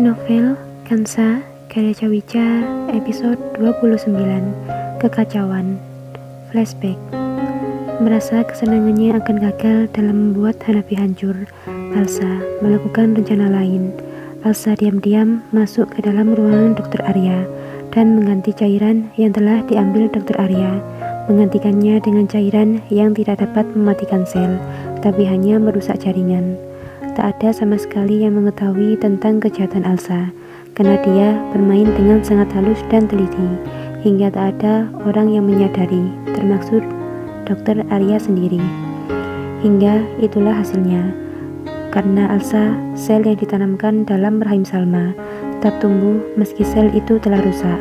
Novel Kansa karya Cawica episode 29 Kekacauan. Flashback. Merasa kesenangannya akan gagal dalam membuat Hanafi hancur, Elsa melakukan rencana lain. Elsa diam-diam masuk ke dalam ruangan Dr. Arya dan mengganti cairan yang telah diambil Dr. Arya, menggantikannya dengan cairan yang tidak dapat mematikan sel, tapi hanya merusak jaringan. Tak ada sama sekali yang mengetahui tentang kejahatan Elsa, karena dia bermain dengan sangat halus dan teliti, hingga tak ada orang yang menyadari, termasuk Dr. Arya sendiri. Hingga itulah hasilnya. Karena Elsa, sel yang ditanamkan dalam rahim Salma tetap tumbuh meski sel itu telah rusak,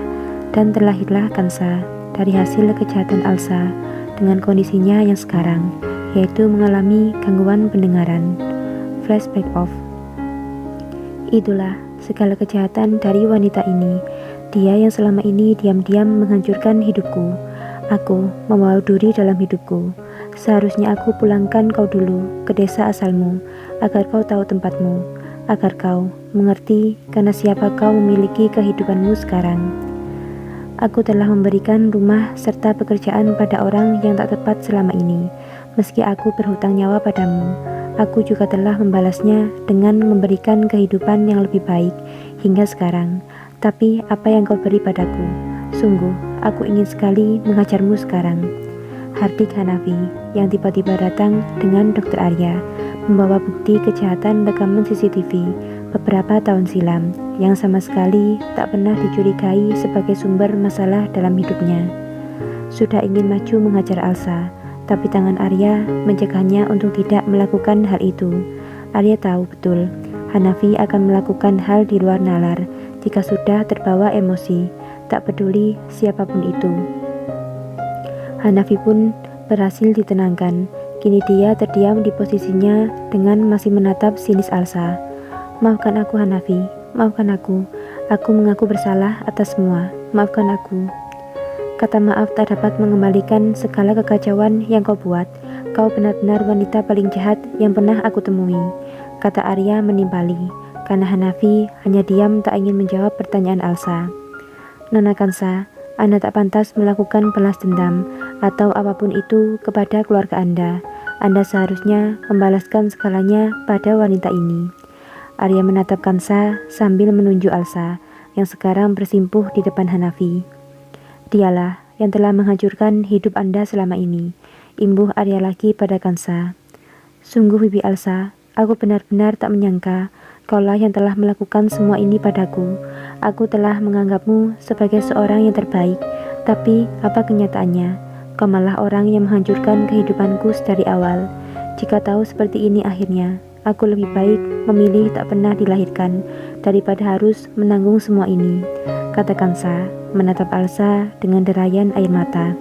dan terlahirlah Kansa dari hasil kejahatan Elsa dengan kondisinya yang sekarang, yaitu mengalami gangguan pendengaran. Flashback off. Itulah segala kejahatan dari wanita ini. Dia yang selama ini diam-diam menghancurkan hidupku. Aku membawa duri dalam hidupku. Seharusnya aku pulangkan kau dulu ke desa asalmu, agar kau tahu tempatmu, agar kau mengerti karena siapa kau memiliki kehidupanmu sekarang. Aku telah memberikan rumah serta pekerjaan pada orang yang tak tepat selama ini. Meski aku berhutang nyawa padamu, aku juga telah membalasnya dengan memberikan kehidupan yang lebih baik hingga sekarang. Tapi apa yang kau beri padaku? Sungguh, aku ingin sekali menghajarmu sekarang. Hardik Hanafi yang tiba-tiba datang dengan Dr. Arya membawa bukti kejahatan rekaman CCTV beberapa tahun silam yang sama sekali tak pernah dicurigai sebagai sumber masalah dalam hidupnya. Sudah ingin maju menghajar Elsa, tapi tangan Arya mencegahnya untuk tidak melakukan hal itu. Arya tahu betul Hanafi akan melakukan hal di luar nalar jika sudah terbawa emosi, tak peduli siapapun itu. Hanafi pun berhasil ditenangkan. Kini dia terdiam di posisinya dengan masih menatap sinis Elsa. Maafkan aku Hanafi, maafkan aku. Aku mengaku bersalah atas semua. Maafkan aku. Kata maaf tak dapat mengembalikan segala kekacauan yang kau buat. Kau benar-benar wanita paling jahat yang pernah aku temui, kata Arya menimpali, karena Hanafi hanya diam tak ingin menjawab pertanyaan Elsa. Nona Kansa, Anda tak pantas melakukan balas dendam atau apapun itu kepada keluarga Anda. Anda seharusnya membalaskan segalanya pada wanita ini. Arya menatap Kansa sambil menunjuk Elsa yang sekarang bersimpuh di depan Hanafi. Dialah yang telah menghancurkan hidup Anda selama ini, imbuh Arya lagi pada Kansa. Sungguh Bibi Elsa, aku benar-benar tak menyangka kaulah yang telah melakukan semua ini padaku. Aku telah menganggapmu sebagai seorang yang terbaik, tapi apa kenyataannya? Kau malah orang yang menghancurkan kehidupanku dari awal. Jika tahu seperti ini akhirnya, aku lebih baik memilih tak pernah dilahirkan daripada harus menanggung semua ini, kata Kansa menatap Elsa dengan derayan air mata.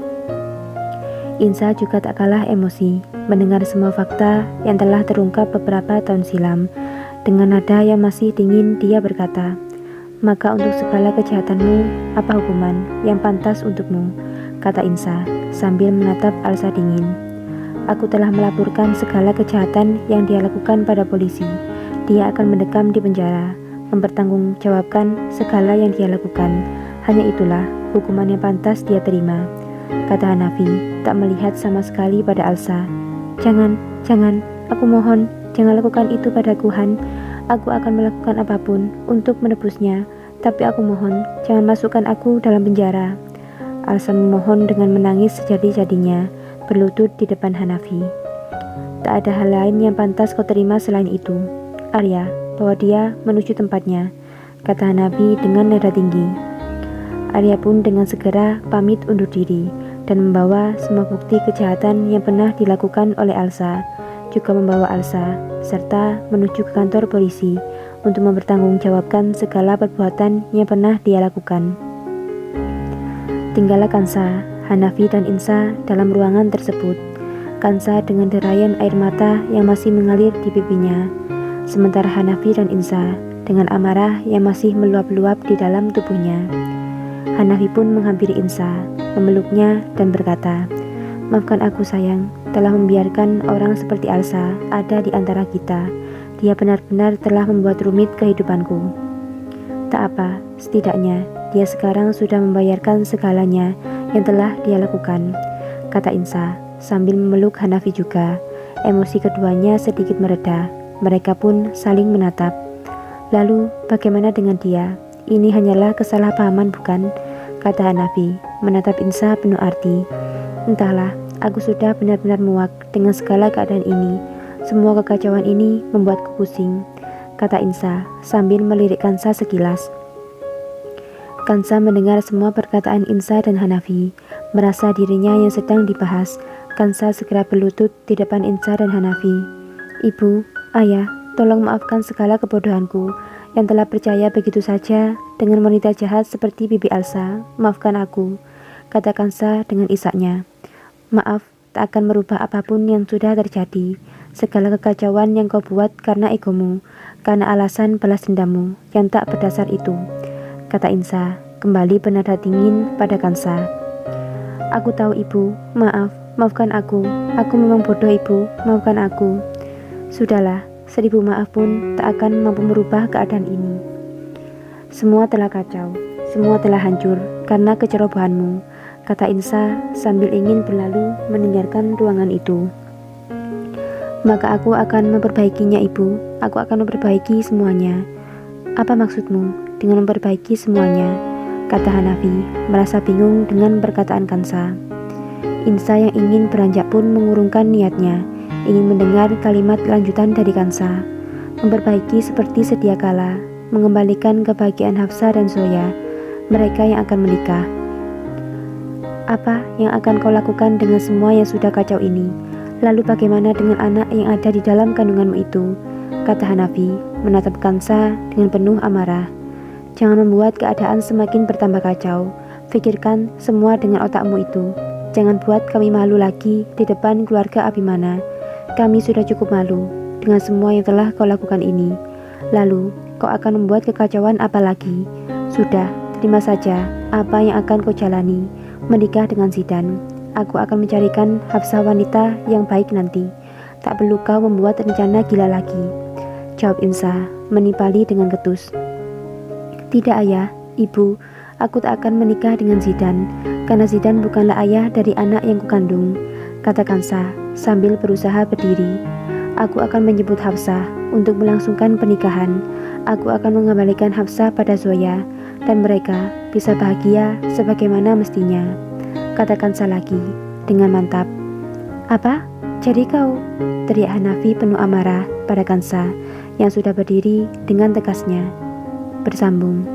Insa juga tak kalah emosi mendengar semua fakta yang telah terungkap beberapa tahun silam. Dengan nada yang masih dingin dia berkata, "Maka untuk segala kejahatanmu, apa hukuman yang pantas untukmu?" kata Insa sambil menatap Elsa dingin. "Aku telah melaporkan segala kejahatan yang dia lakukan pada polisi. Dia akan mendekam di penjara, mempertanggungjawabkan segala yang dia lakukan. Hanya itulah hukuman yang pantas dia terima," kata Hanafi tak melihat sama sekali pada Elsa. Jangan, aku mohon, jangan lakukan itu padaku Han. Aku akan melakukan apapun untuk menebusnya, tapi aku mohon, jangan masukkan aku dalam penjara." Elsa memohon dengan menangis sejadi-jadinya, berlutut di depan Hanafi. "Tak ada hal lain yang pantas kau terima selain itu. Arya, bawa dia menuju tempatnya," kata Hanafi dengan nada tinggi. Arya pun dengan segera pamit undur diri dan membawa semua bukti kejahatan yang pernah dilakukan oleh Elsa, juga membawa Elsa serta menuju ke kantor polisi untuk mempertanggungjawabkan segala perbuatan yang pernah dia lakukan. Tinggallah Kansa, Hanafi dan Insa dalam ruangan tersebut. Kansa dengan derayan air mata yang masih mengalir di pipinya, sementara Hanafi dan Insa dengan amarah yang masih meluap-luap di dalam tubuhnya. Hanafi pun menghampiri Insa, memeluknya dan berkata, "Maafkan aku sayang, telah membiarkan orang seperti Elsa ada di antara kita. Dia benar-benar telah membuat rumit kehidupanku." Tak apa, setidaknya dia sekarang sudah membayarkan segalanya yang telah dia lakukan, kata Insa sambil memeluk Hanafi juga. Emosi keduanya sedikit mereda. Mereka pun saling menatap. Lalu bagaimana dengan dia? Ini hanyalah kesalahpahaman bukan? Kata Hanafi menatap Insa penuh arti. Entahlah, aku sudah benar-benar muak dengan segala keadaan ini. Semua kekacauan ini membuatku pusing, kata Insa sambil melirik Kansa sekilas. Kansa mendengar semua perkataan Insa dan Hanafi, merasa dirinya yang sedang dibahas. Kansa segera berlutut di depan Insa dan Hanafi. Ibu, ayah, tolong maafkan segala kebodohanku yang telah percaya begitu saja dengan wanita jahat seperti Bibi Elsa. Maafkan aku, kata Kansa dengan isaknya. Maaf tak akan merubah apapun yang sudah terjadi. Segala kekacauan yang kau buat karena egomu, karena alasan balas dendammu yang tak berdasar itu, kata Insa kembali bernada dingin pada Kansa. Aku tahu ibu, maafkan aku memang bodoh ibu, maafkan aku. Sudahlah, 1000 maaf pun tak akan mampu merubah keadaan ini. Semua telah kacau, semua telah hancur karena kecerobohanmu, kata Insa sambil ingin berlalu meninggalkan ruangan itu. Maka aku akan memperbaikinya ibu, aku akan memperbaiki semuanya. Apa maksudmu dengan memperbaiki semuanya? Kata Hanafi merasa bingung dengan perkataan Kansa. Insa yang ingin beranjak pun mengurungkan niatnya, ingin mendengar kalimat lanjutan dari Kansa. Memperbaiki seperti sedia kala, mengembalikan kebahagiaan Hafsa dan Zoya, mereka yang akan menikah. Apa yang akan kau lakukan dengan semua yang sudah kacau ini? Lalu bagaimana dengan anak yang ada di dalam kandunganmu itu? Kata Hanafi menatap Kansa dengan penuh amarah. Jangan membuat keadaan semakin bertambah kacau. Pikirkan semua dengan otakmu itu. Jangan buat kami malu lagi di depan keluarga Abimana. Kami sudah cukup malu dengan semua yang telah kau lakukan ini. Lalu kau akan membuat kekacauan apa lagi? Sudah, terima saja apa yang akan kau jalani. Menikah dengan Zidan. Aku akan mencarikan Hafsa wanita yang baik nanti. Tak perlu kau membuat rencana gila lagi, jawab Insa menimpali dengan ketus. Tidak ayah, ibu, aku tak akan menikah dengan Zidan, karena Zidan bukanlah ayah dari anak yang kukandung, kata Kansa sambil berusaha berdiri. Aku akan menjemput Hafsa untuk melangsungkan pernikahan. Aku akan mengembalikan Hafsa pada Zoya, dan mereka bisa bahagia sebagaimana mestinya, kata Kansa lagi dengan mantap. Apa? Jadi kau? Teriak Hanafi penuh amarah pada Kansa yang sudah berdiri dengan tegasnya. Bersambung.